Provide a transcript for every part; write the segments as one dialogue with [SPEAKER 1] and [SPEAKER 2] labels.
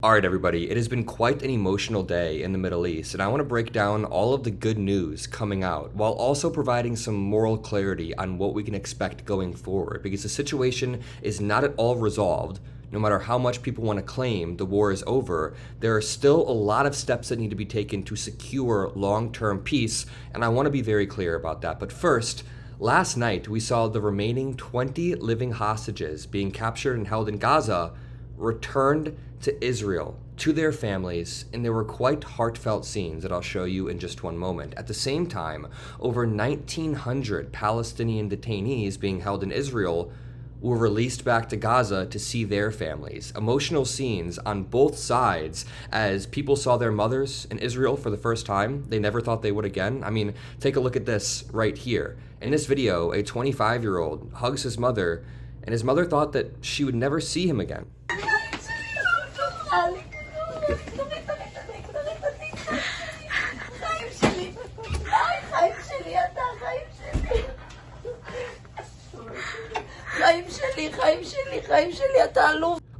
[SPEAKER 1] Alright everybody, it has been quite an emotional day in the Middle East, and I want to break down all of the good news coming out, while also providing some moral clarity on what we can expect going forward, because the situation is not at all resolved. No matter how much people want to claim the war is over, there are still a lot of steps that need to be taken to secure long-term peace, and I want to be very clear about that. But first, last night we saw the remaining 20 living hostages being captured and held in Gaza returned to Israel, to their families, and there were quite heartfelt scenes that I'll show you in just one moment. At the same time, over 1,900 Palestinian detainees being held in Israel were released back to Gaza to see their families. Emotional scenes on both sides as people saw their mothers in Israel for the first time. They never thought they would again. I mean, take a look at this right here. In this video, a 25-year-old hugs his mother, and his mother thought that she would never see him again.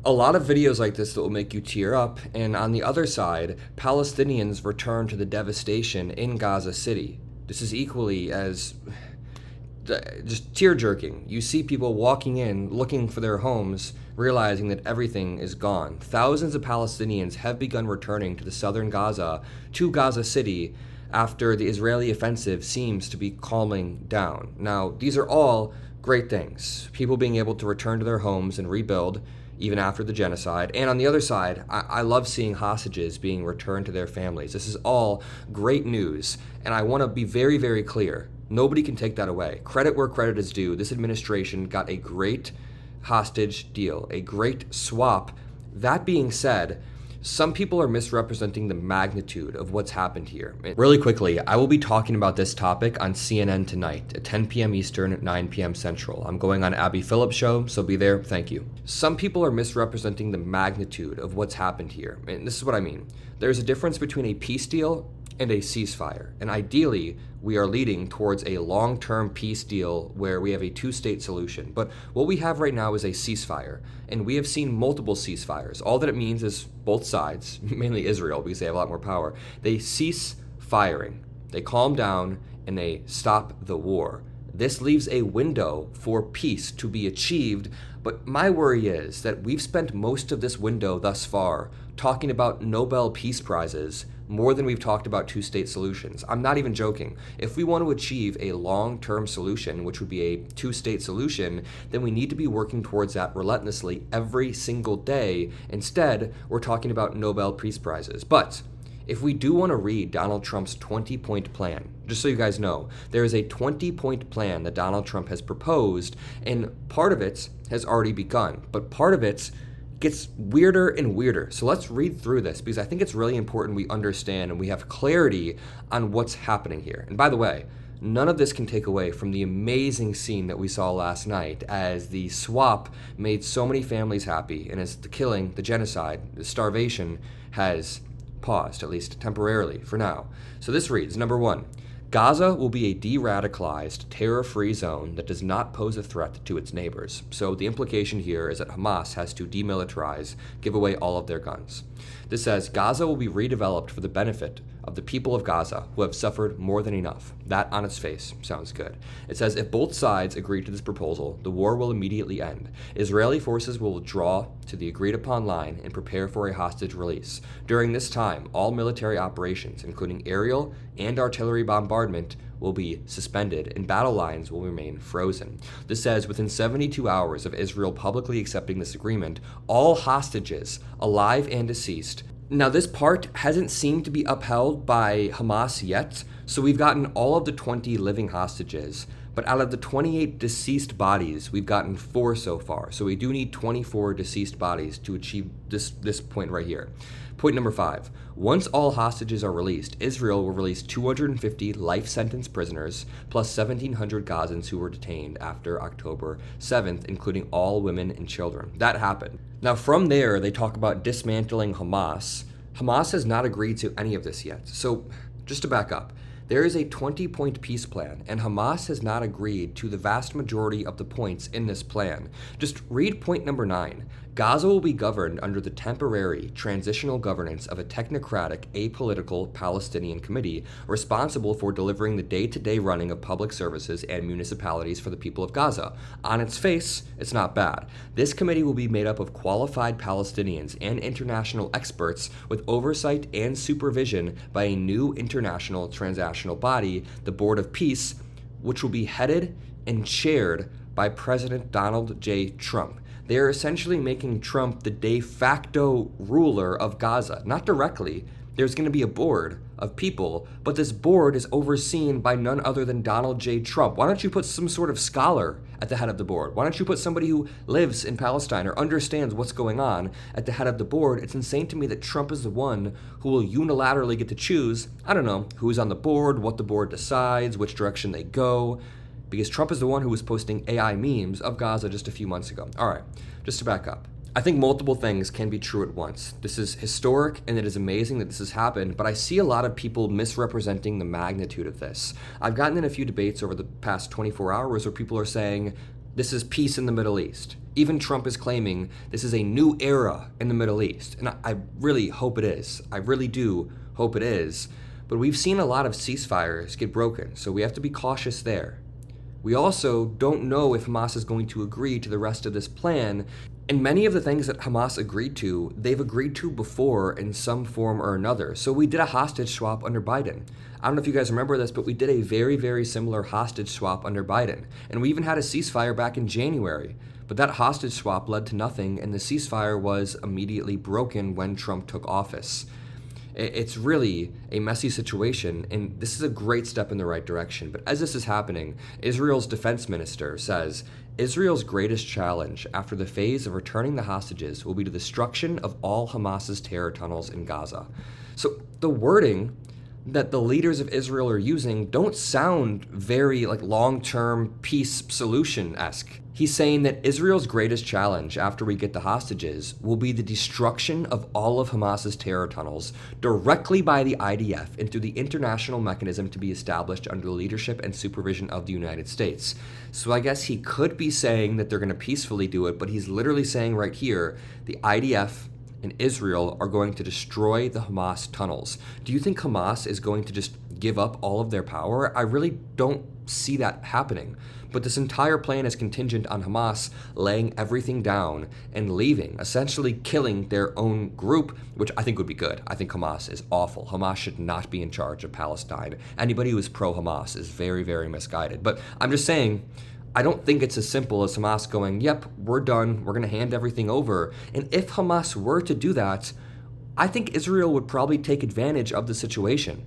[SPEAKER 1] A lot of videos like this that will make you tear up, and on the other side, Palestinians return to the devastation in Gaza City. This is equally as just tear-jerking. You see people walking in, looking for their homes, realizing that everything is gone. Thousands of Palestinians have begun returning to the southern Gaza, to Gaza City, after the Israeli offensive seems to be calming down. Now, these are all great things. People being able to return to their homes and rebuild, even after the genocide. And on the other side, I love seeing hostages being returned to their families. This is all great news, and I want to be very, very clear. Nobody can take that away. Credit where credit is due. This administration got a great hostage deal, a great swap. That being said, some people are misrepresenting the magnitude of what's happened here. Really quickly, I will be talking about this topic on CNN tonight at 10 p.m. Eastern, 9 p.m. Central. I'm going on Abby Phillips' show, so be there. Thank you. Some people are misrepresenting the magnitude of what's happened here. And this is what I mean. There's a difference between a peace deal and a ceasefire. And ideally, we are leading towards a long-term peace deal where we have a two-state solution. But what we have right now is a ceasefire, and we have seen multiple ceasefires. All that it means is both sides, mainly Israel because they have a lot more power, they cease firing, they calm down, and they stop the war. This leaves a window for peace to be achieved, but my worry is that we've spent most of this window thus far talking about Nobel Peace Prizes more than we've talked about two-state solutions. I'm not even joking. If we want to achieve a long-term solution, which would be a two-state solution, then we need to be working towards that relentlessly every single day. Instead, we're talking about Nobel Peace Prizes. But if we do want to read Donald Trump's 20-point plan, just so you guys know, there is a 20-point plan that Donald Trump has proposed, and part of it has already begun, but part of it gets weirder and weirder. So let's read through this because I think it's really important we understand and we have clarity on what's happening here. And by the way, none of this can take away from the amazing scene that we saw last night as the swap made so many families happy, and as the killing, the genocide, the starvation has paused, at least temporarily for now. So this reads, number one, Gaza will be a de-radicalized, terror-free zone that does not pose a threat to its neighbors. So the implication here is that Hamas has to demilitarize, give away all of their guns. This says Gaza will be redeveloped for the benefit of the people of Gaza who have suffered more than enough. That on its face sounds good. It says if both sides agree to this proposal, the war will immediately end. Israeli forces will withdraw to the agreed upon line and prepare for a hostage release. During this time, all military operations, including aerial and artillery bombardment, will be suspended and battle lines will remain frozen. This says within 72 hours of Israel publicly accepting this agreement, all hostages, alive and deceased. Now this part hasn't seemed to be upheld by Hamas yet, so we've gotten all of the 20 living hostages, but out of the 28 deceased bodies, we've gotten 4 so far. So we do need 24 deceased bodies to achieve this point right here. Point number 5. Once all hostages are released, Israel will release 250 life sentence prisoners plus 1,700 Gazans who were detained after October 7th, including all women and children. That happened. Now from there, they talk about dismantling Hamas. Hamas has not agreed to any of this yet. So just to back up, there is a 20-point peace plan, and Hamas has not agreed to the vast majority of the points in this plan. Just read point number 9. Gaza will be governed under the temporary transitional governance of a technocratic, apolitical Palestinian committee responsible for delivering the day-to-day running of public services and municipalities for the people of Gaza. On its face, it's not bad. This committee will be made up of qualified Palestinians and international experts with oversight and supervision by a new international transnational body, the Board of Peace, which will be headed and chaired by President Donald J. Trump. They are essentially making Trump the de facto ruler of Gaza. Not directly. There's going to be a board of people, but this board is overseen by none other than Donald J. Trump. Why don't you put some sort of scholar at the head of the board? Why don't you put somebody who lives in Palestine or understands what's going on at the head of the board? It's insane to me that Trump is the one who will unilaterally get to choose, I don't know, who's on the board, what the board decides, which direction they go, because Trump is the one who was posting AI memes of Gaza just a few months ago. All right, just to back up. I think multiple things can be true at once. This is historic and it is amazing that this has happened, but I see a lot of people misrepresenting the magnitude of this. I've gotten in a few debates over the past 24 hours where people are saying this is peace in the Middle East. Even Trump is claiming this is a new era in the Middle East, and I really hope it is. I really do hope it is, but we've seen a lot of ceasefires get broken, so we have to be cautious there. We also don't know if Hamas is going to agree to the rest of this plan, and many of the things that Hamas agreed to, they've agreed to before in some form or another. So we did a hostage swap under Biden. I don't know if you guys remember this, but we did a very, very similar hostage swap under Biden. And we even had a ceasefire back in January. But that hostage swap led to nothing, and the ceasefire was immediately broken when Trump took office. It's really a messy situation, and this is a great step in the right direction. But as this is happening, Israel's defense minister says, Israel's greatest challenge after the phase of returning the hostages will be the destruction of all Hamas's terror tunnels in Gaza. So the wording that the leaders of Israel are using don't sound very like long-term peace solution-esque. He's saying that Israel's greatest challenge after we get the hostages will be the destruction of all of Hamas's terror tunnels directly by the IDF and through the international mechanism to be established under the leadership and supervision of the United States. So I guess he could be saying that they're going to peacefully do it, but he's literally saying right here, the IDF and Israel are going to destroy the Hamas tunnels. Do you think Hamas is going to just give up all of their power? I really don't see that happening. But this entire plan is contingent on Hamas laying everything down and leaving, essentially killing their own group, which I think would be good. I think Hamas is awful. Hamas should not be in charge of Palestine. Anybody who is pro-Hamas is very, very misguided. But I'm just saying, I don't think it's as simple as Hamas going, yep, we're done, we're going to hand everything over. And if Hamas were to do that, I think Israel would probably take advantage of the situation.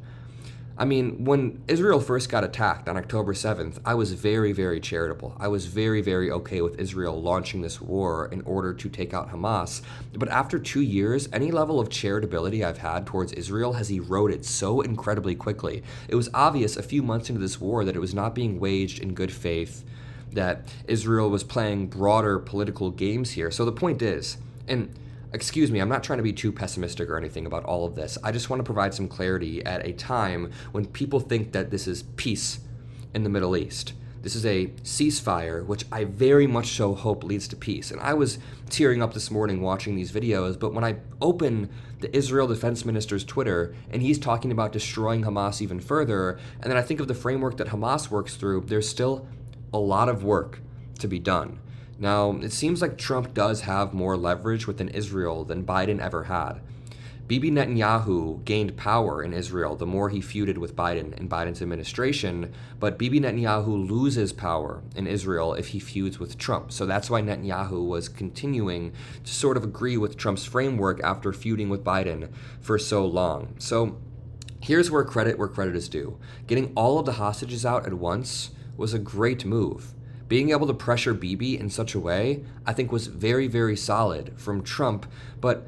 [SPEAKER 1] I mean, when Israel first got attacked on October 7th, I was very, very charitable. I was very, very okay with Israel launching this war in order to take out Hamas. But after 2 years, any level of charitability I've had towards Israel has eroded so incredibly quickly. It was obvious a few months into this war that it was not being waged in good faith, that Israel was playing broader political games here. So the point is, and excuse me, I'm not trying to be too pessimistic or anything about all of this. I just want to provide some clarity at a time when people think that this is peace in the Middle East. This is a ceasefire, which I very much so hope leads to peace. And I was tearing up this morning watching these videos, but when I open the Israel defense minister's Twitter and he's talking about destroying Hamas even further, and then I think of the framework that Hamas works through, there's still a lot of work to be done. Now, it seems like Trump does have more leverage within Israel than Biden ever had. Bibi Netanyahu gained power in Israel the more he feuded with Biden and Biden's administration, but Bibi Netanyahu loses power in Israel if he feuds with Trump. So that's why Netanyahu was continuing to sort of agree with Trump's framework after feuding with Biden for so long. So here's where credit is due. Getting all of the hostages out at once was a great move. Being able to pressure Bibi in such a way, I think, was very, very solid from Trump, but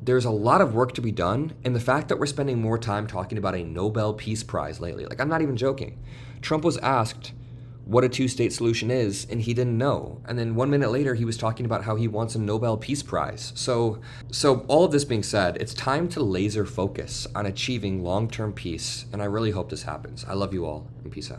[SPEAKER 1] there's a lot of work to be done, and the fact that we're spending more time talking about a Nobel Peace Prize lately, like, I'm not even joking. Trump was asked what a two-state solution is, and he didn't know. And then 1 minute later, he was talking about how he wants a Nobel Peace Prize. So all of this being said, it's time to laser focus on achieving long-term peace, and I really hope this happens. I love you all, and peace out.